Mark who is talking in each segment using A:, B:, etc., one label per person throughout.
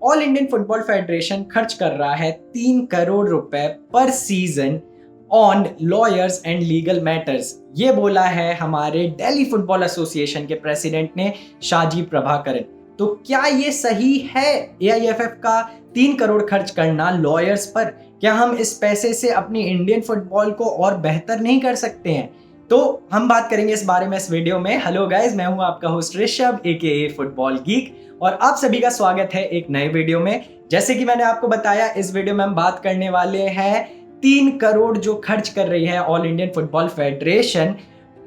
A: All Indian football federation खर्च कर रहा है 3 करोड़ रुपए पर season on lawyers and legal matters. ये बोला है हमारे दिल्ली फुटबॉल एसोसिएशन के प्रेसिडेंट ने, शाजी प्रभाकरन। तो क्या ये सही है एआईएफएफ का 3 करोड़ खर्च करना लॉयर्स पर? क्या हम इस पैसे से अपनी इंडियन फुटबॉल को और बेहतर नहीं कर सकते हैं? तो हम बात करेंगे इस बारे में इस वीडियो में। हेलो गाइस, मैं हूं आपका होस्ट ऋषभ एके फुटबॉल गीक और आप सभी का स्वागत है एक नए वीडियो में। जैसे कि मैंने आपको बताया, इस वीडियो में हम बात करने वाले हैं 3 करोड़ जो खर्च कर रही है ऑल इंडियन फुटबॉल फेडरेशन,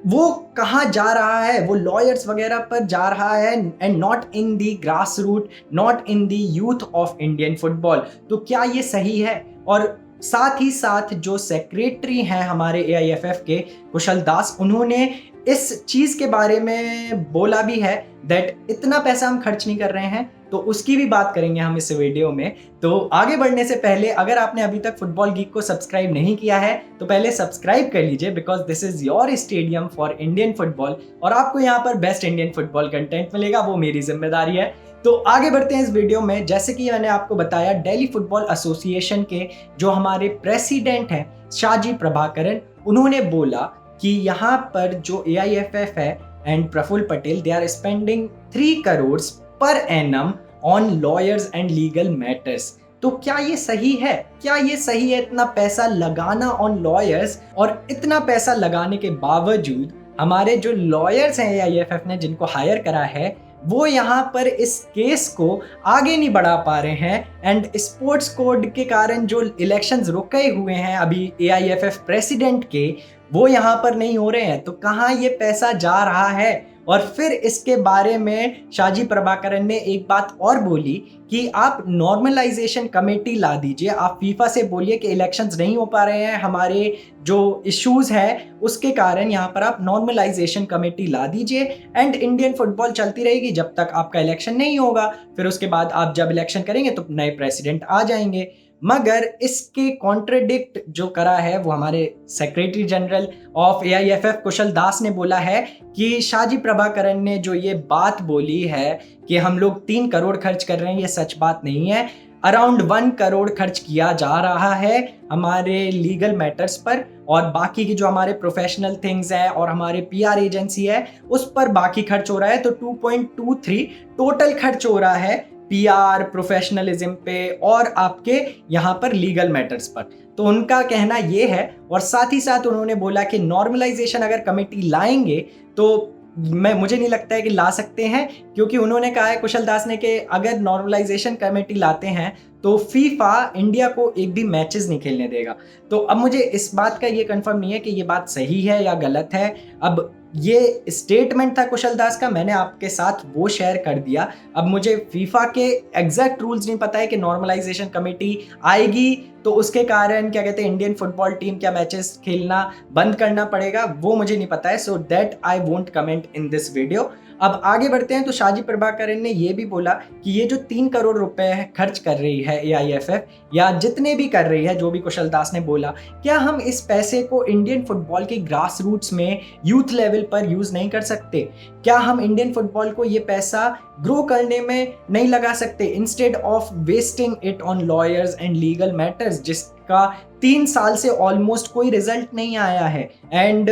A: वो कहाँ जा रहा है? वो लॉयर्स वगैरह पर जा रहा है and not in the grass root, not in the youth of Indian football. तो क्या ये सही है? और साथ ही साथ जो सेक्रेटरी हैं हमारे एआईएफएफ के, कुशल दास, उन्होंने इस चीज के बारे में बोला भी है दैट इतना पैसा हम खर्च नहीं कर रहे हैं। तो उसकी भी बात करेंगे हम इस वीडियो में। तो आगे बढ़ने से पहले, अगर आपने अभी तक फुटबॉल गीक को सब्सक्राइब नहीं किया है तो पहले सब्सक्राइब कर लीजिए, because this is your stadium for Indian football और आपको यहाँ पर बेस्ट इंडियन फुटबॉल कंटेंट मिलेगा, वो मेरी जिम्मेदारी है। तो आगे बढ़ते हैं इस वीडियो में। जैसे कि मैंने आपको बताया, दिल्ली फुटबॉल एसोसिएशन के जो हमारे प्रेसिडेंट हैं शाजी प्रभाकरन, उन्होंने बोला कि यहाँ पर जो एआईएफएफ है and Praful Patel, they are spending 3 crore per annum on lawyers and legal matters. तो क्या ये सही है? क्या ये सही है इतना पैसा लगाना ऑन लॉयर्स? और इतना पैसा लगाने के बावजूद हमारे जो लॉयर्स हैं एआईएफएफ ने जिनको हायर करा है, वो यहाँ पर इस केस को आगे नहीं बढ़ा पा रहे हैं एंड स्पोर्ट्स कोड के कारण जो इलेक्शंस रुके हुए हैं अभी एआईएफएफ प्रेसिडेंट के, वो यहाँ पर नहीं हो रहे हैं। तो कहाँ ये पैसा जा रहा है? और फिर इसके बारे में शाजी प्रभाकरन ने एक बात और बोली कि आप नॉर्मलाइजेशन कमेटी ला दीजिए, आप फीफा से बोलिए कि इलेक्शंस नहीं हो पा रहे हैं, हमारे जो इश्यूज हैं उसके कारण यहाँ पर आप नॉर्मलाइजेशन कमेटी ला दीजिए एंड इंडियन फुटबॉल चलती रहेगी जब तक आपका इलेक्शन नहीं होगा। फिर उसके बाद आप जब इलेक्शन करेंगे तो नए प्रेसिडेंट आ जाएंगे। मगर इसके कॉन्ट्रडिक्ट जो करा है वो हमारे सेक्रेटरी जनरल ऑफ एआईएफएफ कुशल दास ने बोला है कि शाजी प्रभाकरन ने जो ये बात बोली है कि हम लोग 3 करोड़ खर्च कर रहे हैं, ये सच बात नहीं है। अराउंड 1 करोड़ खर्च किया जा रहा है हमारे लीगल मैटर्स पर, और बाकी की जो हमारे प्रोफेशनल थिंग्स हैं और हमारे पीआर एजेंसी है उस पर बाकी खर्च हो रहा है। तो 2.23 टोटल खर्च हो रहा है पीआर, प्रोफेशनलिज्म पे और आपके यहाँ पर लीगल मैटर्स पर। तो उनका कहना ये है, और साथ ही साथ उन्होंने बोला कि नॉर्मलाइजेशन अगर कमेटी लाएंगे तो मुझे नहीं लगता है कि ला सकते हैं, क्योंकि उन्होंने कहा है कुशल दास ने कि अगर नॉर्मलाइजेशन कमेटी लाते हैं तो फीफा इंडिया को एक भी मैचेस नहीं खेलने देगा। तो अब मुझे इस बात का ये कंफर्म नहीं है कि ये बात सही है या गलत है। अब ये स्टेटमेंट था कुशल दास का, मैंने आपके साथ वो शेयर कर दिया। अब मुझे फीफा के एग्जैक्ट रूल्स नहीं पता है कि नॉर्मलाइजेशन कमेटी आएगी तो उसके कारण क्या कहते हैं इंडियन फुटबॉल टीम क्या मैचेस खेलना बंद करना पड़ेगा, वो मुझे नहीं पता है। So that I won't comment in this video. अब आगे बढ़ते हैं। तो शाजी प्रभाकरन ने ये भी बोला कि ये जो 3 करोड़ रुपए खर्च कर रही है एआईएफएफ या जितने भी कर रही है, जो भी कुशल दास ने बोला, क्या हम इस पैसे को इंडियन फुटबॉल के ग्रास रूट्स में यूथ लेवल पर यूज नहीं कर सकते? क्या हम इंडियन फुटबॉल को ये पैसा ग्रो करने में नहीं लगा सकते, instead of wasting it on lawyers and legal matters, जिसका 3 साल से ऑलमोस्ट कोई रिजल्ट नहीं आया है? एंड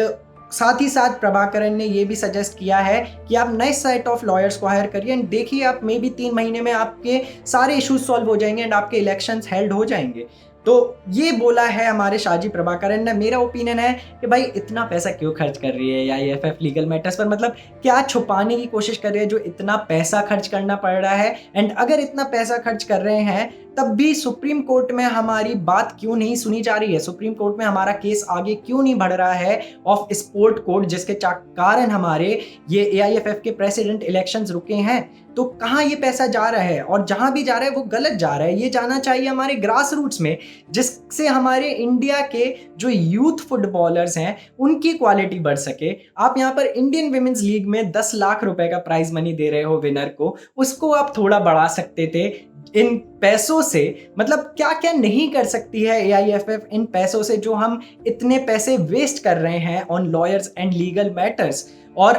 A: साथ ही साथ प्रभाकरन ने ये भी सजेस्ट किया है कि आप नए सेट ऑफ लॉयर्स को हायर करिए एंड देखिए, आप मे बी 3 महीने में आपके सारे इश्यूज सॉल्व हो जाएंगे एंड आपके इलेक्शंस हेल्ड हो जाएंगे। तो ये बोला है हमारे शाजी प्रभाकरन ने। मेरा ओपिनियन है कि भाई इतना पैसा क्यों खर्च कर रही है एआईएफएफ लीगल मैटर्स पर? मतलब क्या छुपाने की कोशिश कर रही है जो इतना पैसा खर्च करना पड़ रहा है? एंड अगर इतना पैसा खर्च कर रहे हैं तब भी सुप्रीम कोर्ट में हमारी बात क्यों नहीं सुनी जा रही है? सुप्रीम कोर्ट में हमारा केस आगे क्यों नहीं बढ़ रहा है ऑफ स्पोर्ट कोड, जिसके कारण हमारे ये एआईएफएफ के प्रेसिडेंट इलेक्शंस रुके हैं? तो कहाँ ये पैसा जा रहा है? और जहां भी जा रहा है वो गलत जा रहा है। ये जाना चाहिए हमारे ग्रास रूट्स में, जिससे हमारे इंडिया के जो यूथ फुटबॉलर्स हैं उनकी क्वालिटी बढ़ सके। आप यहाँ पर इंडियन विमेंस लीग में 10 लाख रुपए का प्राइज मनी दे रहे हो विनर को, उसको आप थोड़ा बढ़ा सकते थे इन पैसों से। मतलब क्या क्या नहीं कर सकती है एआईएफएफ इन पैसों से, जो हम इतने पैसे वेस्ट कर रहे हैं on lawyers and legal matters. और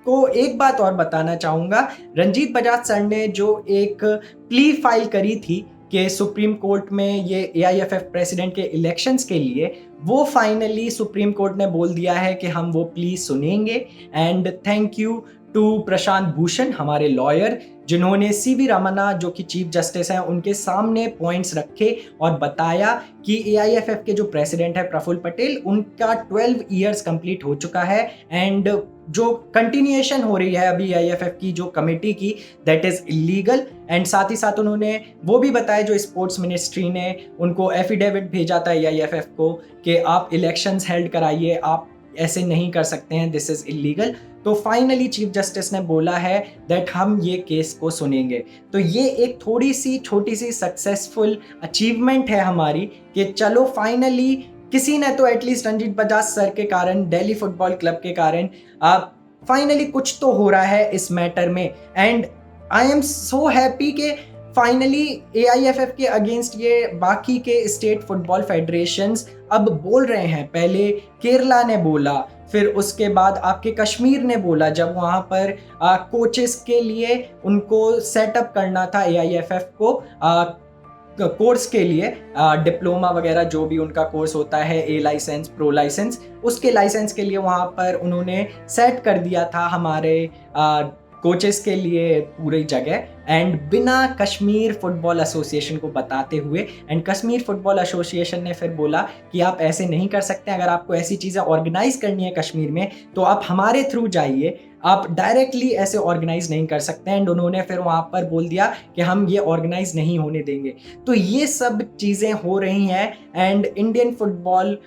A: आपको एक बात और बताना चाहूँगा, रंजीत बजाज सर ने जो एक प्ली फाइल करी थी कि सुप्रीम कोर्ट में ये एआईएफएफ प्रेसिडेंट के इलेक्शंस के लिए, वो फाइनली सुप्रीम कोर्ट ने बोल दिया है कि हम वो प्ली सुनेंगे। And thank you to Prashant Bhushan, हमारे लॉयर, जिन्होंने सीवी रमन्ना जो कि चीफ जस्टिस हैं उनके सामने पॉइंट्स रखे और बताया कि एआईएफएफ के जो प्रेसिडेंट है प्रफुल्ल पटेल, उनका 12 इयर्स कंप्लीट हो चुका है एंड जो कंटिन्यूएशन हो रही है अभी एआईएफएफ की जो कमेटी की, दैट इज इलीगल। एंड साथ ही साथ उन्होंने वो भी बताया, जो स्पोर्ट्स मिनिस्ट्री ने उनको एफिडेविट भेजा था एआईएफएफ को कि आप इलेक्शंस हेल्ड कराइए, आप ऐसे नहीं कर सकते हैं, दिस इज इलीगल। तो फाइनली चीफ जस्टिस ने बोला है दैट हम ये केस को सुनेंगे। तो ये एक थोड़ी सी छोटी सी सक्सेसफुल अचीवमेंट है हमारी कि चलो फाइनली किसी ने तो एटलीस्ट रंजीत बजाज सर के कारण, दिल्ली फुटबॉल क्लब के कारण फाइनली कुछ तो हो रहा है इस मैटर में। And I am so happy कि फाइनली एआईएफएफ के अगेंस्ट ये बाकी के स्टेट फुटबॉल फेडरेशंस अब बोल रहे हैं। पहले केरला ने बोला, फिर उसके बाद आपके कश्मीर ने बोला, जब वहाँ पर कोचेस के लिए उनको सेटअप करना था एआईएफएफ को कोर्स के लिए, डिप्लोमा वगैरह जो भी उनका कोर्स होता है, ए लाइसेंस, प्रो लाइसेंस, उसके लाइसेंस के लिए वहाँ पर उन्होंने सेट कर दिया था हमारे कोचेस के लिए पूरी जगह। एंड बिना कश्मीर फुटबॉल एसोसिएशन को बताते हुए, एंड कश्मीर फुटबॉल एसोसिएशन ने फिर बोला कि आप ऐसे नहीं कर सकते, अगर आपको ऐसी चीज़ें ऑर्गेनाइज करनी है कश्मीर में तो आप हमारे थ्रू जाइए, आप डायरेक्टली ऐसे ऑर्गेनाइज नहीं कर सकते। एंड उन्होंने फिर वहाँ पर बोल दिया कि हम ये ऑर्गेनाइज नहीं होने देंगे। तो ये सब चीज़ें हो रही हैं एंड इंडियन फुटबॉल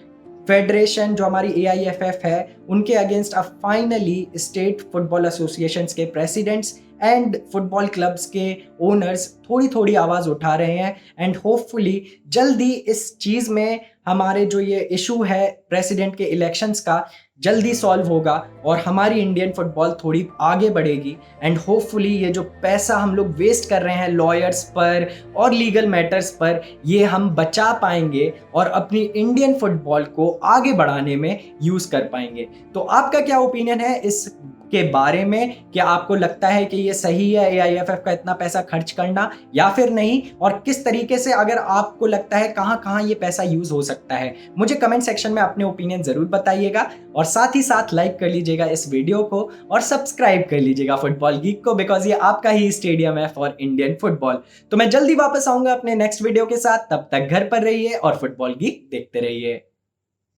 A: फेडरेशन जो हमारी एआईएफएफ है, उनके अगेंस्ट अब फाइनली स्टेट फुटबॉल एसोसिएशंस के प्रेसिडेंट्स एंड फुटबॉल क्लब्स के ओनर्स थोड़ी थोड़ी आवाज़ उठा रहे हैं। एंड होपफुली जल्दी इस चीज़ में हमारे जो ये इशू है प्रेसिडेंट के इलेक्शंस का जल्दी सॉल्व होगा और हमारी इंडियन फुटबॉल थोड़ी आगे बढ़ेगी। एंड होपफुली ये जो पैसा हम लोग वेस्ट कर रहे हैं लॉयर्स पर और लीगल मैटर्स पर, ये हम बचा पाएंगे और अपनी इंडियन फुटबॉल को आगे बढ़ाने में यूज़ कर पाएंगे। तो आपका क्या ओपिनियन है इस के बारे में? क्या आपको लगता है कि ये सही है एआईएफएफ का इतना पैसा खर्च करना या फिर नहीं? और किस तरीके से, अगर आपको लगता है, कहाँ कहाँ ये पैसा यूज हो सकता है? मुझे कमेंट सेक्शन में अपने ओपिनियन जरूर बताइएगा और साथ ही साथ लाइक कर लीजिएगा इस वीडियो को और सब्सक्राइब कर लीजिएगा फुटबॉल गीक को, बिकॉज ये आपका ही स्टेडियम है फॉर इंडियन फुटबॉल। तो मैं जल्दी वापस आऊंगा अपने नेक्स्ट वीडियो के साथ, तब तक घर पर रहिए और फुटबॉल गीक देखते रहिए।